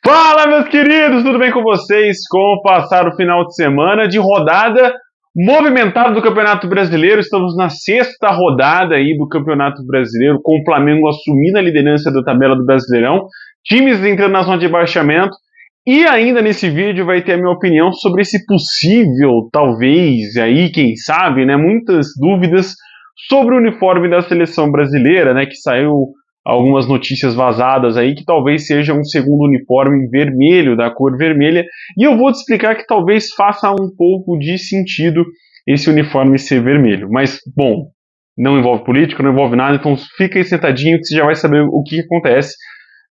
Fala, meus queridos, tudo bem com vocês? Como passar o final de semana de rodada movimentada do Campeonato Brasileiro? Estamos na sexta rodada aí do Campeonato Brasileiro, com o Flamengo assumindo a liderança da tabela do Brasileirão, times entrando na zona de rebaixamento, e ainda nesse vídeo vai ter a minha opinião sobre esse possível, talvez, aí, quem sabe, né, muitas dúvidas sobre o uniforme da seleção brasileira, né, que saiu algumas notícias vazadas aí que talvez seja um segundo uniforme vermelho, da cor vermelha, e eu vou te explicar que talvez faça um pouco de sentido esse uniforme ser vermelho. Mas, bom, não envolve política, não envolve nada, então fica aí sentadinho que você já vai saber o que acontece,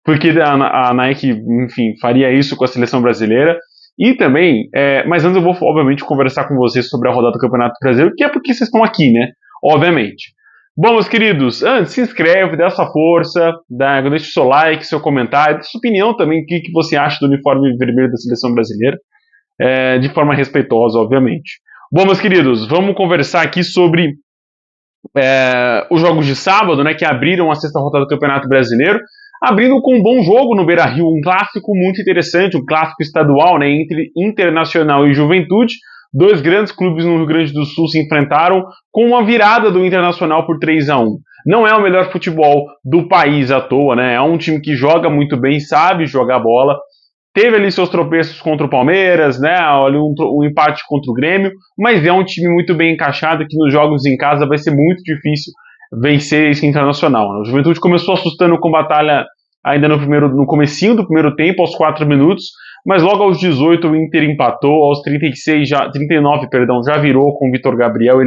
porque a Nike, enfim, faria isso com a seleção brasileira. E também, mas antes eu vou, obviamente, conversar com vocês sobre a rodada do Campeonato Brasileiro, que é porque vocês estão aqui, né? Obviamente. Bom, meus queridos, antes se inscreve, dá essa força, deixa o seu like, seu comentário, dá sua opinião também, o que você acha do uniforme vermelho da seleção brasileira, de forma respeitosa, obviamente. Bom, meus queridos, vamos conversar aqui sobre os jogos de sábado, né, que abriram a sexta rodada do Campeonato Brasileiro, abrindo com um bom jogo no Beira-Rio, um clássico muito interessante, um clássico estadual, né, entre Internacional e Juventude. Dois grandes clubes no Rio Grande do Sul se enfrentaram com uma virada do Internacional por 3-1. Não é o melhor futebol do país à toa, né? É um time que joga muito bem, sabe jogar bola. Teve ali seus tropeços contra o Palmeiras, né? Ali um empate contra o Grêmio, mas é um time muito bem encaixado que nos jogos em casa vai ser muito difícil vencer esse Internacional. O Juventude começou assustando com batalha ainda no comecinho do primeiro tempo, aos 4 minutos, mas logo aos 18 o Inter empatou, aos 39, já virou com o Vitor Gabriel,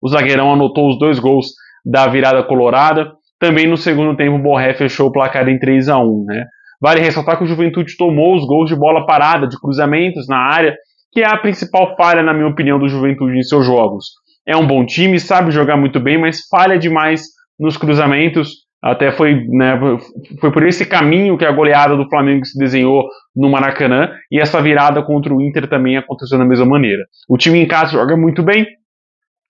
o zagueirão anotou os 2 gols da virada colorada. Também no segundo tempo o Borré fechou o placar em 3-1, né? Vale ressaltar que o Juventude tomou os gols de bola parada, de cruzamentos na área, que é a principal falha, na minha opinião, do Juventude em seus jogos. É um bom time, sabe jogar muito bem, mas falha demais nos cruzamentos. Até foi por esse caminho que a goleada do Flamengo se desenhou no Maracanã, e essa virada contra o Inter também aconteceu da mesma maneira. O time em casa joga muito bem,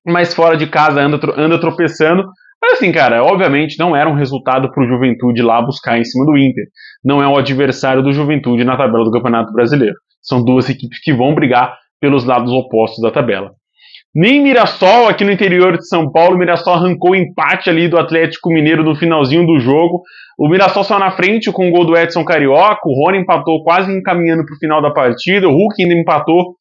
mas fora de casa anda tropeçando. Mas assim, cara, obviamente não era um resultado para o Juventude lá buscar em cima do Inter. Não é o adversário do Juventude na tabela do Campeonato Brasileiro. São duas equipes que vão brigar pelos lados opostos da tabela. Nem Mirassol, aqui no interior de São Paulo, o Mirassol arrancou o empate ali do Atlético Mineiro no finalzinho do jogo. O Mirassol saiu na frente com o gol do Edson Carioca, o Rony empatou quase encaminhando para o final da partida, o Hulk ainda empatou,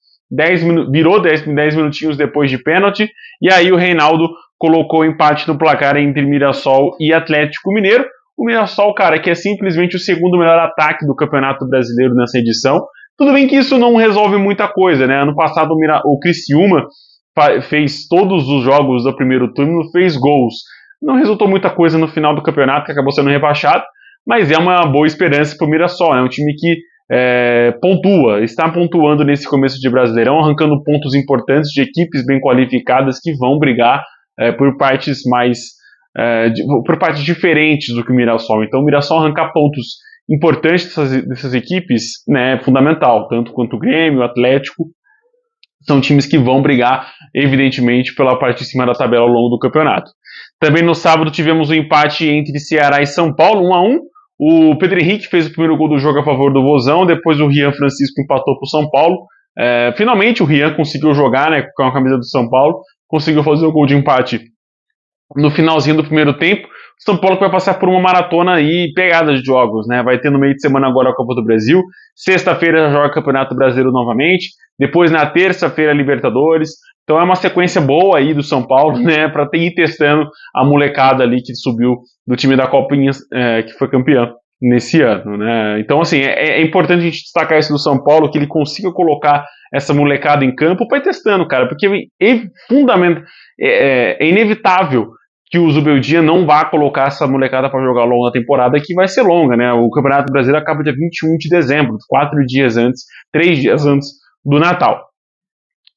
virou 10 minutinhos depois de pênalti, e aí o Reinaldo colocou o empate no placar entre Mirassol e Atlético Mineiro. O Mirassol, cara, que é simplesmente o segundo melhor ataque do Campeonato Brasileiro nessa edição. Tudo bem que isso não resolve muita coisa, né? Ano passado o Criciúma fez todos os jogos do primeiro turno, fez gols. Não resultou muita coisa no final do campeonato, que acabou sendo rebaixado, mas é uma boa esperança para o Mirassol. É um time que está pontuando nesse começo de Brasileirão, arrancando pontos importantes de equipes bem qualificadas que vão brigar por partes por partes diferentes do que o Mirassol. Então o Mirassol arrancar pontos importantes dessas equipes, né, é fundamental, tanto quanto o Grêmio, o Atlético. São times que vão brigar, evidentemente, pela parte de cima da tabela ao longo do campeonato. Também no sábado tivemos o empate entre Ceará e São Paulo, 1-1. O Pedro Henrique fez o primeiro gol do jogo a favor do Vozão, depois o Rian Francisco empatou para o São Paulo. Finalmente o Rian conseguiu jogar, né, com a camisa do São Paulo, conseguiu fazer o gol de empate no finalzinho do primeiro tempo. O São Paulo vai passar por uma maratona aí pegada de jogos, né? Vai ter no meio de semana agora a Copa do Brasil. Sexta-feira joga o Campeonato Brasileiro novamente. Depois na terça-feira Libertadores. Então é uma sequência boa aí do São Paulo, né? Para ir testando a molecada ali que subiu do time da Copinha, que foi campeão nesse ano, né? Então assim, é importante a gente destacar isso do São Paulo, que ele consiga colocar essa molecada em campo para ir testando, cara. Porque é inevitável que o Zubeldia não vá colocar essa molecada para jogar longa temporada, que vai ser longa, né? O Campeonato Brasileiro acaba dia 21 de dezembro, 3 dias antes do Natal.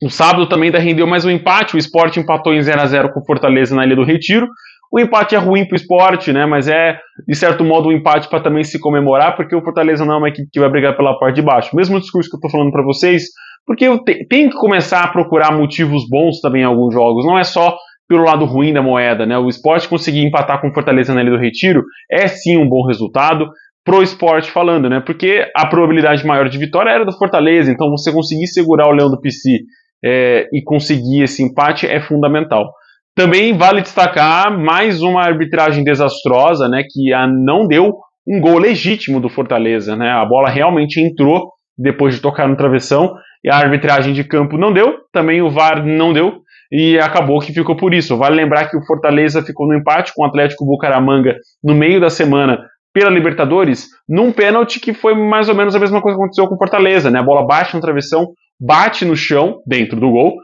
O sábado também ainda rendeu mais um empate, o Sport empatou em 0-0 com o Fortaleza na Ilha do Retiro. O empate é ruim para o Sport, né? Mas é, de certo modo, um empate para também se comemorar, porque o Fortaleza não é uma equipe que vai brigar pela parte de baixo. Mesmo discurso que eu estou falando para vocês, porque eu tenho que começar a procurar motivos bons também em alguns jogos, não é só pelo lado ruim da moeda, né? O Sport conseguir empatar com o Fortaleza na Ilha do Retiro é sim um bom resultado. pro Sport falando, né? Porque a probabilidade maior de vitória era do Fortaleza, então você conseguir segurar o Leão do PC e conseguir esse empate é fundamental. Também vale destacar mais uma arbitragem desastrosa, né? Que não deu um gol legítimo do Fortaleza, né? A bola realmente entrou depois de tocar no travessão e a arbitragem de campo não deu, também o VAR não deu e acabou que ficou por isso. Vale lembrar que o Fortaleza ficou no empate com o Atlético Bucaramanga no meio da semana pela Libertadores, num pênalti que foi mais ou menos a mesma coisa que aconteceu com o Fortaleza, né? A bola bate no travessão, bate no chão, dentro do gol,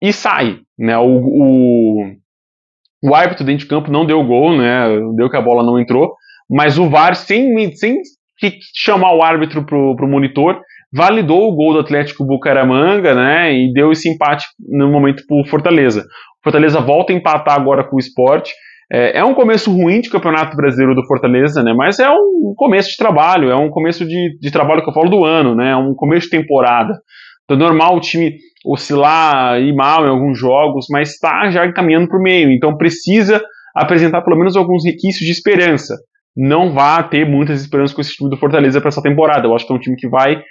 e sai, né? O árbitro dentro de campo não deu gol, né? Deu que a bola não entrou, mas o VAR, sem chamar o árbitro pro monitor, validou o gol do Atlético Bucaramanga, né? E deu esse empate no momento pro Fortaleza. O Fortaleza volta a empatar agora com o Sport. É um começo ruim de Campeonato Brasileiro do Fortaleza, né? Mas é um começo de trabalho, é um começo de trabalho que eu falo do ano, né? É um começo de temporada. Então é normal o time oscilar, ir mal em alguns jogos, mas está já caminhando para o meio. Então precisa apresentar pelo menos alguns requisitos de esperança. Não vá ter muitas esperanças com esse time do Fortaleza para essa temporada. Eu acho que é um time que vai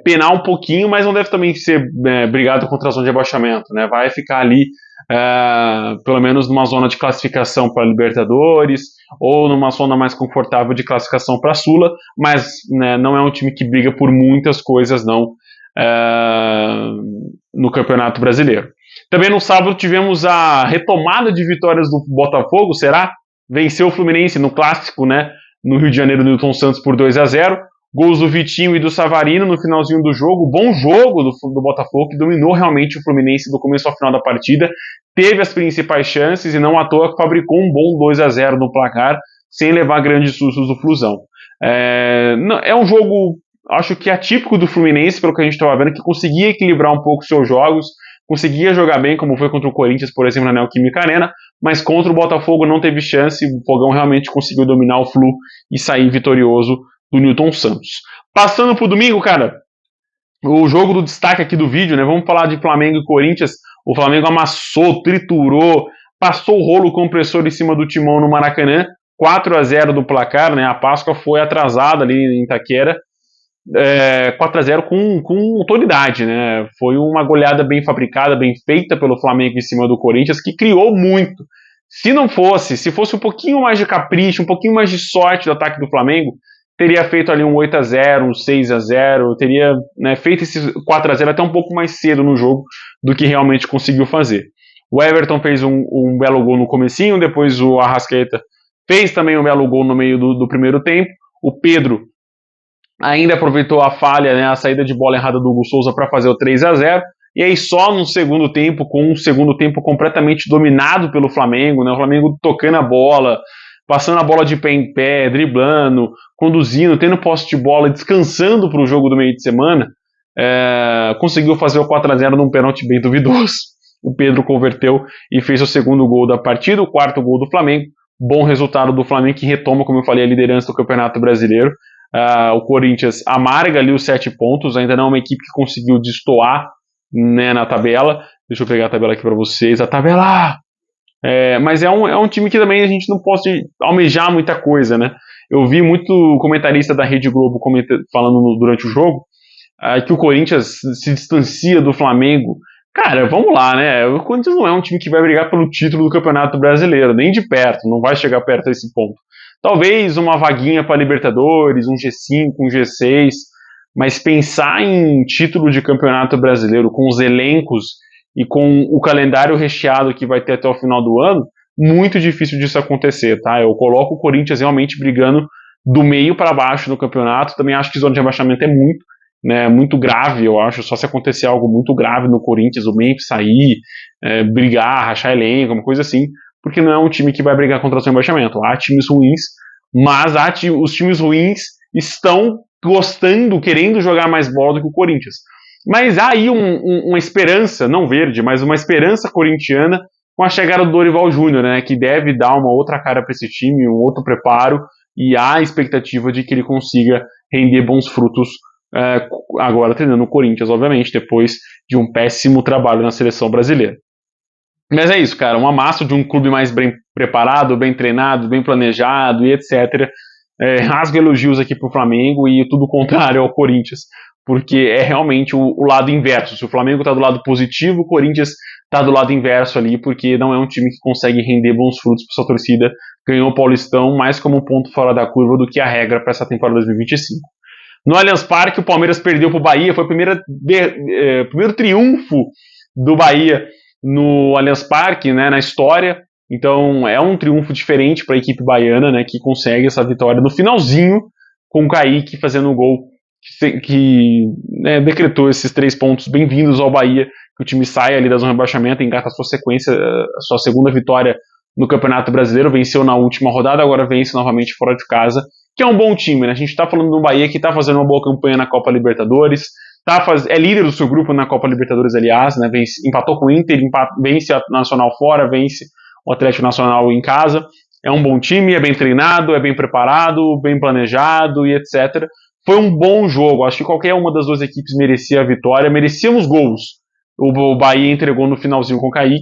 penar um pouquinho, mas não deve também ser brigado contra a zona de abaixamento, né? Vai ficar ali pelo menos numa zona de classificação para Libertadores ou numa zona mais confortável de classificação para Sula, mas né, não é um time que briga por muitas coisas não no Campeonato Brasileiro. Também no sábado tivemos a retomada de vitórias do Botafogo, será? Venceu o Fluminense no clássico, né? No Rio de Janeiro, no Newton Santos por 2-0. Gols do Vitinho e do Savarino no finalzinho do jogo. Bom jogo do Botafogo, que dominou realmente o Fluminense do começo ao final da partida. Teve as principais chances e não à toa fabricou um bom 2-0 no placar, sem levar grandes sustos do Flusão. É um jogo, acho que atípico do Fluminense, pelo que a gente estava vendo, que conseguia equilibrar um pouco seus jogos, conseguia jogar bem, como foi contra o Corinthians, por exemplo, na Neoquímica Arena, mas contra o Botafogo não teve chance, o Fogão realmente conseguiu dominar o Flu e sair vitorioso do Newton Santos. Passando pro domingo, cara, o jogo do destaque aqui do vídeo, né? Vamos falar de Flamengo e Corinthians. O Flamengo amassou, triturou, passou o rolo compressor em cima do Timão no Maracanã, 4-0 do placar, né? A Páscoa foi atrasada ali em Itaquera, 4-0 com autoridade, né? Foi uma goleada bem fabricada, bem feita pelo Flamengo em cima do Corinthians, que criou muito. Se fosse um pouquinho mais de capricho, um pouquinho mais de sorte do ataque do Flamengo, teria feito ali um 8-0, um 6-0, teria feito esse 4-0 até um pouco mais cedo no jogo do que realmente conseguiu fazer. O Everton fez um belo gol no comecinho, depois o Arrascaeta fez também um belo gol no meio do primeiro tempo. O Pedro ainda aproveitou a falha, né, a saída de bola errada do Hugo Souza para fazer o 3-0. E aí só no segundo tempo, com um segundo tempo completamente dominado pelo Flamengo, né, o Flamengo tocando a bola, passando a bola de pé em pé, driblando, conduzindo, tendo posse de bola e descansando para o jogo do meio de semana, conseguiu fazer o 4-0 num pênalti bem duvidoso. O Pedro converteu e fez o segundo gol da partida, o quarto gol do Flamengo. Bom resultado do Flamengo, que retoma, como eu falei, a liderança do Campeonato Brasileiro. O Corinthians amarga ali os 7 pontos, ainda não é uma equipe que conseguiu destoar, né, na tabela. Deixa eu pegar a tabela aqui para vocês. A tabela! Mas é um time que também a gente não pode almejar muita coisa, né? Eu vi muito comentarista da Rede Globo falando durante o jogo que o Corinthians se distancia do Flamengo. Cara, vamos lá, né? O Corinthians não é um time que vai brigar pelo título do Campeonato Brasileiro, nem de perto, não vai chegar perto desse ponto. Talvez uma vaguinha para Libertadores, um G5, um G6, mas pensar em título de Campeonato Brasileiro com os elencos e com o calendário recheado que vai ter até o final do ano, muito difícil disso acontecer, tá? Eu coloco o Corinthians realmente brigando do meio para baixo no campeonato. Também acho que zona de abaixamento é muito grave, eu acho, só se acontecer algo muito grave no Corinthians, o Memphis sair, brigar, rachar elenco, uma coisa assim, porque não é um time que vai brigar contra o zona de abaixamento. Há times ruins, mas os times ruins estão gostando, querendo jogar mais bola do que o Corinthians. Mas há aí uma esperança, não verde, mas uma esperança corintiana com a chegada do Dorival Júnior, né, que deve dar uma outra cara para esse time, um outro preparo, e há a expectativa de que ele consiga render bons frutos agora treinando o Corinthians, obviamente, depois de um péssimo trabalho na seleção brasileira. Mas é isso, cara, uma massa de um clube mais bem preparado, bem treinado, bem planejado e etc., rasgo elogios aqui pro Flamengo e tudo contrário ao Corinthians, porque é realmente o lado inverso. Se o Flamengo tá do lado positivo, o Corinthians tá do lado inverso ali, porque não é um time que consegue render bons frutos para sua torcida. Ganhou o Paulistão mais como um ponto fora da curva do que a regra para essa temporada 2025. No Allianz Parque, o Palmeiras perdeu para o Bahia, foi o primeiro triunfo do Bahia no Allianz Parque, né, na história. Então é um triunfo diferente para a equipe baiana, né, que consegue essa vitória no finalzinho, com o Kaique fazendo o gol que decretou esses 3 pontos. Bem-vindos ao Bahia, que o time sai ali da zona de rebaixamento, engata a sua sequência, a sua segunda vitória no Campeonato Brasileiro, venceu na última rodada, agora vence novamente fora de casa, que é um bom time, né? A gente está falando do Bahia que está fazendo uma boa campanha na Copa Libertadores, é líder do seu grupo na Copa Libertadores, aliás, né? Empatou com o Inter, vence a Nacional fora, vence o Atlético Nacional em casa. É um bom time, é bem treinado, é bem preparado, bem planejado e etc. Foi um bom jogo, acho que qualquer uma das duas equipes merecia a vitória, merecíamos gols. O Bahia entregou no finalzinho com o Kaique,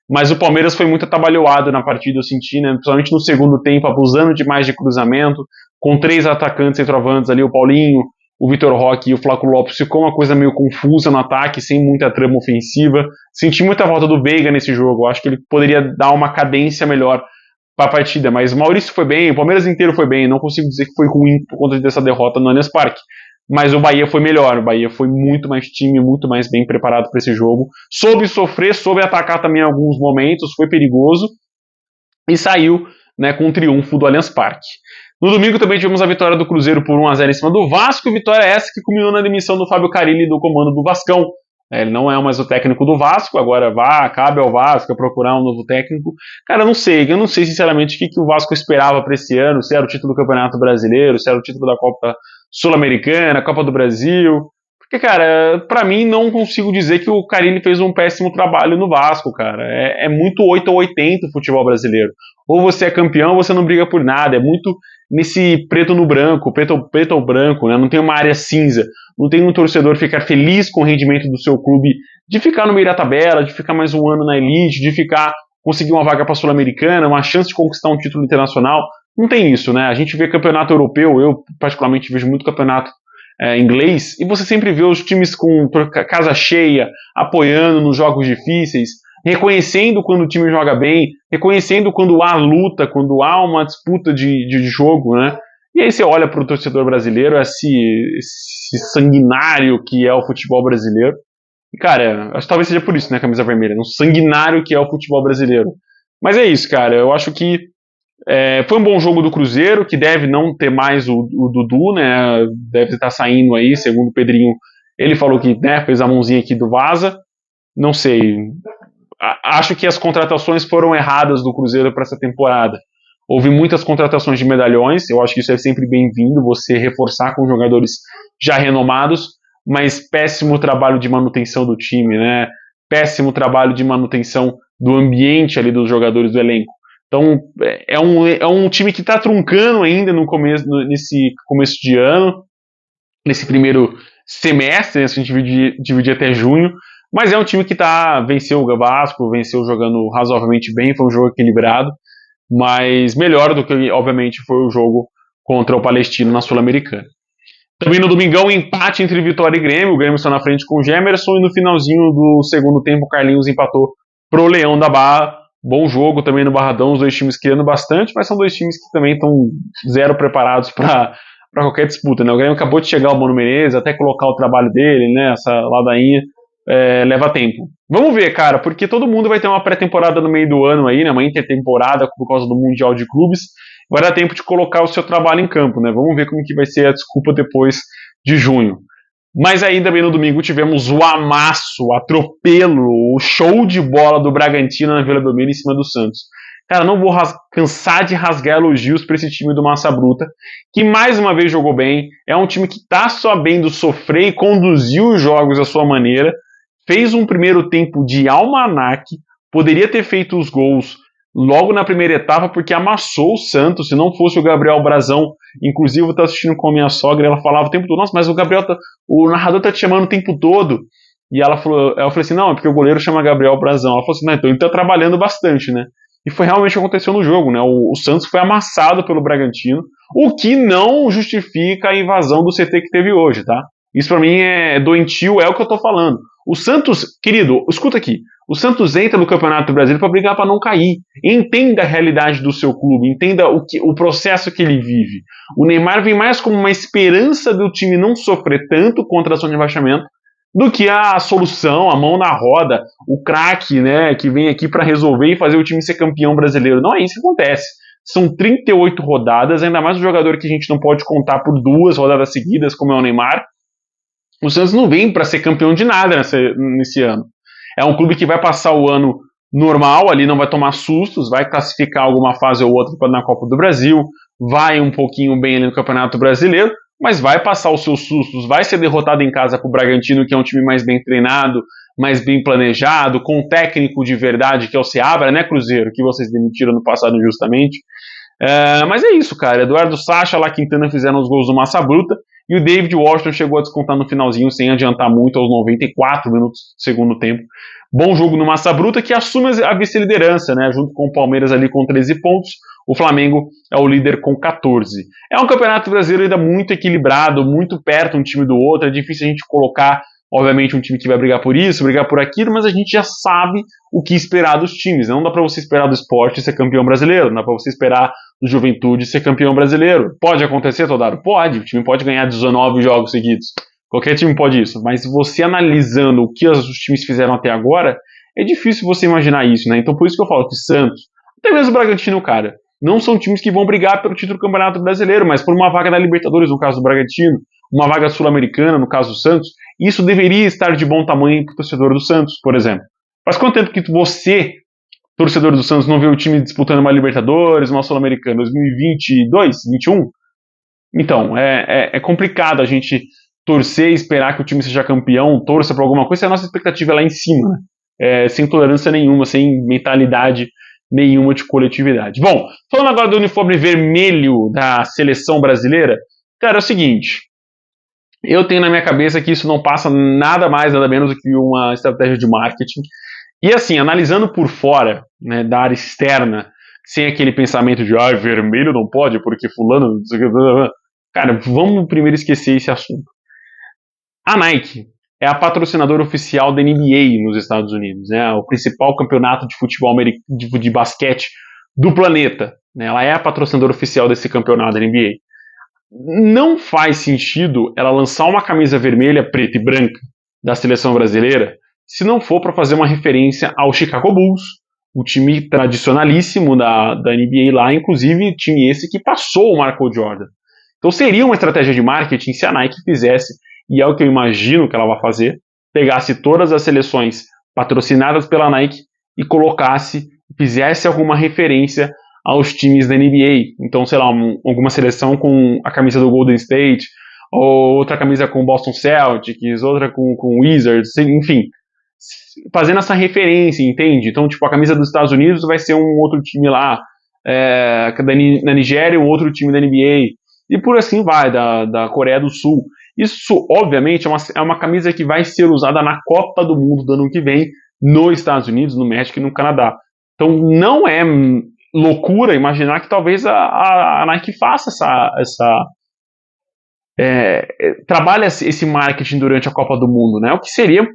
mas o Palmeiras foi muito atabalhoado na partida, eu senti, né? Principalmente no segundo tempo, abusando demais de cruzamento, com 3 atacantes centroavantes ali, o Paulinho, o Vitor Roque e o Flaco Lopes, ficou uma coisa meio confusa no ataque, sem muita trama ofensiva. Senti muita falta do Veiga nesse jogo, acho que ele poderia dar uma cadência melhor para a partida, mas o Maurício foi bem, o Palmeiras inteiro foi bem, não consigo dizer que foi ruim por conta dessa derrota no Allianz Parque, mas o Bahia foi melhor, o Bahia foi muito mais time, muito mais bem preparado para esse jogo, soube sofrer, soube atacar também em alguns momentos, foi perigoso e saiu, né, com um triunfo do Allianz Parque. No domingo também tivemos a vitória do Cruzeiro por 1-0 em cima do Vasco, vitória essa que culminou na demissão do Fábio Carilli do comando do Vascão. Ele não é mais o técnico do Vasco, agora cabe ao Vasco procurar um novo técnico. Cara, eu não sei sinceramente o que o Vasco esperava para esse ano, se era o título do Campeonato Brasileiro, se era o título da Copa Sul-Americana, Copa do Brasil. Porque, cara, pra mim não consigo dizer que o Carilli fez um péssimo trabalho no Vasco, cara. É muito 8 ou 80 o futebol brasileiro. Ou você é campeão ou você não briga por nada. É muito nesse preto no branco, preto ou branco, né? Não tem uma área cinza. Não tem um torcedor ficar feliz com o rendimento do seu clube, de ficar no meio da tabela, de ficar mais um ano na elite, de conseguir uma vaga para a Sul-Americana, uma chance de conquistar um título internacional. Não tem isso, né? A gente vê campeonato europeu, eu particularmente vejo muito campeonato inglês, e você sempre vê os times com casa cheia, apoiando nos jogos difíceis, reconhecendo quando o time joga bem, reconhecendo quando há luta, quando há uma disputa de jogo, né? E aí você olha para o torcedor brasileiro, esse sanguinário que é o futebol brasileiro. E, cara, acho que talvez seja por isso, né, camisa vermelha, um sanguinário que é o futebol brasileiro. Mas é isso, cara, eu acho que foi um bom jogo do Cruzeiro, que deve não ter mais o Dudu, né, deve estar saindo aí, segundo o Pedrinho, ele falou que, né, fez a mãozinha aqui do Vaza, não sei, acho que as contratações foram erradas do Cruzeiro para essa temporada. Houve muitas contratações de medalhões, eu acho que isso é sempre bem-vindo, você reforçar com jogadores já renomados, mas péssimo trabalho de manutenção do time, né? Péssimo trabalho de manutenção do ambiente ali dos jogadores do elenco. Então, é um time que está truncando ainda nesse começo de ano, nesse primeiro semestre, né, se a gente dividir até junho, mas é um time que venceu o Vasco, venceu jogando razoavelmente bem, foi um jogo equilibrado, mas melhor do que, obviamente, foi o jogo contra o Palestino na Sul-Americana. Também no domingão, empate entre Vitória e Grêmio. O Grêmio está na frente com o Gemerson e no finalzinho do segundo tempo o Carlinhos empatou pro Leão da Barra. Bom jogo também no Barradão, os dois times criando bastante, mas são dois times que também estão zero preparados para qualquer disputa, né? O Grêmio acabou de chegar ao Mano Menezes, até colocar o trabalho dele, né? Essa ladainha leva tempo. Vamos ver, cara, porque todo mundo vai ter uma pré-temporada no meio do ano aí, né? Uma intertemporada por causa do Mundial de Clubes. Vai dar tempo de colocar o seu trabalho em campo, né? Vamos ver como que vai ser a desculpa depois de junho. Mas aí também no domingo tivemos o amasso, o atropelo, o show de bola do Bragantino na Vila Belmiro em cima do Santos. Cara, não vou cansar de rasgar elogios para esse time do Massa Bruta, que mais uma vez jogou bem, é um time que está sabendo sofrer e conduzir os jogos à sua maneira, fez um primeiro tempo de almanaque, poderia ter feito os gols logo na primeira etapa, porque amassou o Santos. Se não fosse o Gabriel Brazão, inclusive eu estava assistindo com a minha sogra, ela falava o tempo todo, nossa, mas o narrador tá te chamando o tempo todo. E ela falou assim, não, é porque o goleiro chama Gabriel Brazão. Ela falou assim, não, então ele tá trabalhando bastante, né? E foi realmente o que aconteceu no jogo, né? O Santos foi amassado pelo Bragantino, o que não justifica a invasão do CT que teve hoje, tá? Isso pra mim é doentio, é o que eu tô falando. O Santos, querido, escuta aqui. O Santos entra no Campeonato Brasileiro para brigar para não cair. Entenda a realidade do seu clube, entenda o processo que ele vive. O Neymar vem mais como uma esperança do time não sofrer tanto contra a zona de rebaixamento do que a solução, a mão na roda, o craque, né, que vem aqui para resolver e fazer o time ser campeão brasileiro. Não é isso que acontece. São 38 rodadas, ainda mais um jogador que a gente não pode contar por 2 rodadas seguidas, como é o Neymar. O Santos não vem para ser campeão de nada nesse ano. É um clube que vai passar o ano normal, ali não vai tomar sustos, vai classificar alguma fase ou outra na Copa do Brasil, vai um pouquinho bem ali no Campeonato Brasileiro, mas vai passar os seus sustos, vai ser derrotado em casa pro Bragantino, que é um time mais bem treinado, mais bem planejado, com um técnico de verdade, que é o Seabra, né, Cruzeiro, que vocês demitiram no passado injustamente. Mas é isso, cara. Eduardo Sacha, lá Quintana fizeram os gols do Massa Bruta, e o David Washington chegou a descontar no finalzinho, sem adiantar muito, aos 94 minutos do segundo tempo. Bom jogo no Massa Bruta, que assume a vice-liderança, né, junto com o Palmeiras ali com 13 pontos. O Flamengo é o líder com 14. É um campeonato brasileiro ainda muito equilibrado, muito perto um time do outro. É difícil a gente colocar, obviamente, um time que vai brigar por isso, brigar por aquilo, mas a gente já sabe o que esperar dos times. Não dá para você esperar do Sport ser campeão brasileiro, não dá para você esperar do Juventude ser campeão brasileiro. Pode acontecer, Todaro? Pode. O time pode ganhar 19 jogos seguidos. Qualquer time pode isso. Mas você analisando o que os times fizeram até agora, é difícil você imaginar isso, né? Então por isso que eu falo que Santos, até mesmo o Bragantino, cara, não são times que vão brigar pelo título do Campeonato Brasileiro, mas por uma vaga da Libertadores, no caso do Bragantino, uma vaga sul-americana, no caso do Santos. Isso deveria estar de bom tamanho para o torcedor do Santos, por exemplo. Faz quanto tempo que você, torcedor do Santos, não vê o time disputando uma Libertadores, uma Sul-Americana? 2022? 21? Então, é complicado a gente torcer e esperar que o time seja campeão, torça para alguma coisa, se a nossa expectativa é lá em cima, né? Sem tolerância nenhuma, sem mentalidade nenhuma de coletividade. Bom, falando agora do uniforme vermelho da seleção brasileira, cara, é o seguinte, eu tenho na minha cabeça que isso não passa nada mais, nada menos do que uma estratégia de marketing. E assim, analisando por fora, né, da área externa, sem aquele pensamento de vermelho não pode, porque fulano... Cara, vamos primeiro esquecer esse assunto. A Nike é a patrocinadora oficial da NBA nos Estados Unidos, né, o principal campeonato de futebol de basquete do planeta. Né, ela é a patrocinadora oficial desse campeonato da NBA. Não faz sentido ela lançar uma camisa vermelha, preta e branca da seleção brasileira se não for para fazer uma referência ao Chicago Bulls, o time tradicionalíssimo da NBA lá, inclusive time esse que passou o Michael Jordan. Então seria uma estratégia de marketing se a Nike fizesse, e é o que eu imagino que ela vai fazer, pegasse todas as seleções patrocinadas pela Nike e colocasse, fizesse alguma referência aos times da NBA. Então, sei lá, alguma seleção com a camisa do Golden State, ou outra camisa com o Boston Celtics, outra com o Wizards, enfim, fazendo essa referência, entende? Então, tipo, a camisa dos Estados Unidos vai ser um outro time lá, na Nigéria, um outro time da NBA, e por assim vai, da Coreia do Sul. Isso, obviamente, é uma camisa que vai ser usada na Copa do Mundo do ano que vem, nos Estados Unidos, no México e no Canadá. Então, não é loucura imaginar que talvez a Nike faça trabalhe esse marketing durante a Copa do Mundo, né? O que seria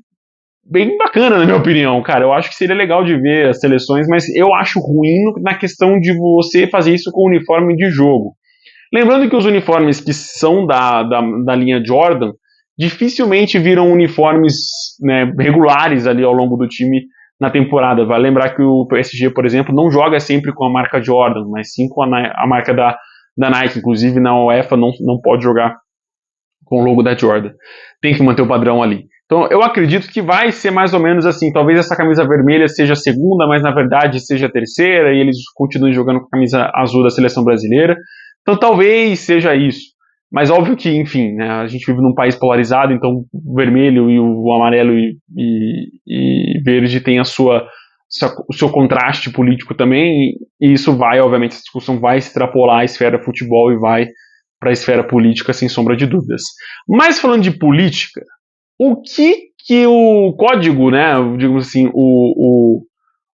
bem bacana, na minha opinião, cara. Eu acho que seria legal de ver as seleções, mas eu acho ruim na questão de você fazer isso com o uniforme de jogo. Lembrando que os uniformes que são da linha Jordan dificilmente viram uniformes, né, regulares ali ao longo do time na temporada. Vai lembrar que o PSG, por exemplo, não joga sempre com a marca Jordan, mas sim com a marca da Nike. Inclusive na UEFA não pode jogar com o logo da Jordan. Tem que manter o padrão ali. Então eu acredito que vai ser mais ou menos assim. Talvez essa camisa vermelha seja a segunda, mas na verdade seja a terceira, e eles continuem jogando com a camisa azul da seleção brasileira. Então talvez seja isso. Mas óbvio que, enfim, né, a gente vive num país polarizado, então o vermelho e o amarelo e verde tem o seu contraste político também, e isso vai, obviamente, essa discussão vai extrapolar a esfera futebol e vai para a esfera política, sem sombra de dúvidas. Mas falando de política, o que o código, né, digamos assim,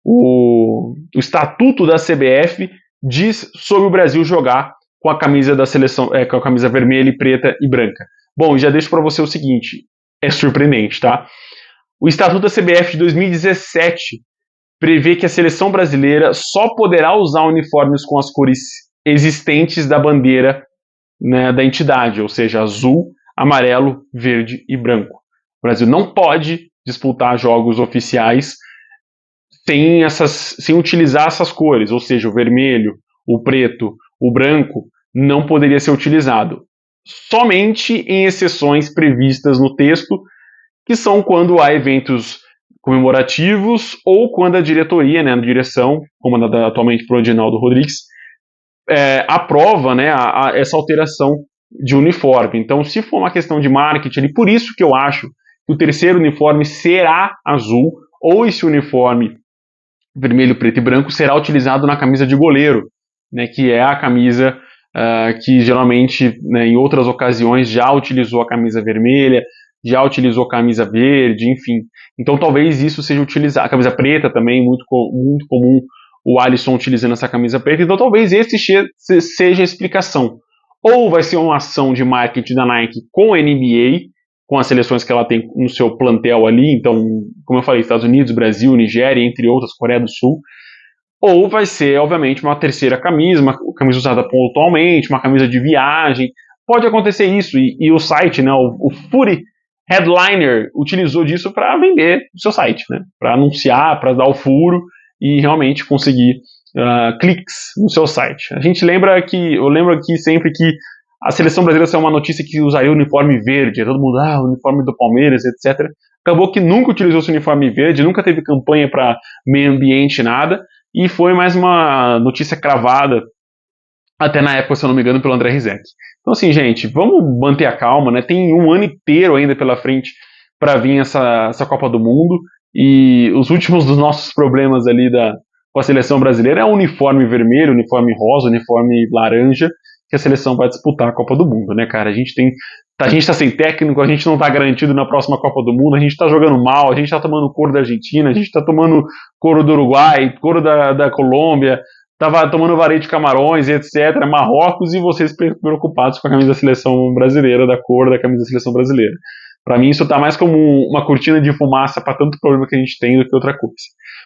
o estatuto da CBF diz sobre o Brasil jogar com a camisa da seleção, com a camisa vermelha e preta e branca. Bom, já deixo para você o seguinte, é surpreendente, tá? O estatuto da CBF de 2017 prevê que a seleção brasileira só poderá usar uniformes com as cores existentes da bandeira, né, da entidade, ou seja, azul, amarelo, verde e branco. O Brasil não pode disputar jogos oficiais sem utilizar essas cores, ou seja, o vermelho, o preto, o branco, não poderia ser utilizado. Somente em exceções previstas no texto, que são quando há eventos comemorativos ou quando a diretoria, né, a direção, comandada atualmente por Edinaldo Rodrigues, aprova, né, essa alteração de uniforme. Então, se for uma questão de marketing, por isso que eu acho que o terceiro uniforme será azul, ou esse uniforme vermelho, preto e branco será utilizado na camisa de goleiro, né, que é a camisa que geralmente, né, em outras ocasiões já utilizou a camisa vermelha, já utilizou a camisa verde, enfim. Então talvez isso seja utilizado. A camisa preta também, muito comum o Alisson utilizando essa camisa preta. Então talvez esse seja a explicação. Ou vai ser uma ação de marketing da Nike com a NBA, com as seleções que ela tem no seu plantel ali. Então, como eu falei, Estados Unidos, Brasil, Nigéria, entre outras, Coreia do Sul. Ou vai ser, obviamente, uma terceira camisa, uma camisa usada pontualmente, uma camisa de viagem. Pode acontecer isso. E o site, né, o Footy Headliner utilizou disso para vender o seu site, né? Para anunciar, para dar o furo e realmente conseguir cliques no seu site. Eu lembro aqui sempre que a seleção brasileira saiu uma notícia que usaria o uniforme verde, todo mundo, o uniforme do Palmeiras, etc. Acabou que nunca utilizou esse uniforme verde, nunca teve campanha para meio ambiente, nada, e foi mais uma notícia cravada, até na época, se eu não me engano, pelo André Rizek. Então, assim, gente, vamos manter a calma, né? Tem um ano inteiro ainda pela frente para vir essa Copa do Mundo. E os últimos dos nossos problemas ali com a seleção brasileira é o uniforme vermelho, uniforme rosa, uniforme laranja, que a seleção vai disputar a Copa do Mundo, né, cara? A gente tá sem técnico, a gente não tá garantido na próxima Copa do Mundo, a gente tá jogando mal, a gente tá tomando couro da Argentina, a gente tá tomando couro do Uruguai, couro da Colômbia, tava tomando vareio de Camarões, etc., Marrocos, e vocês preocupados com a camisa da seleção brasileira, da cor da camisa da seleção brasileira. Para mim isso tá mais como uma cortina de fumaça para tanto problema que a gente tem do que outra coisa.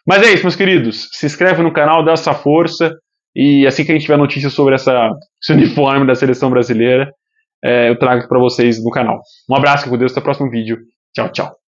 Mas é isso, meus queridos. Se inscreve no canal, dá essa força, e assim que a gente tiver notícias sobre esse uniforme da seleção brasileira, eu trago para vocês no canal. Um abraço, com Deus, até o próximo vídeo. Tchau, tchau.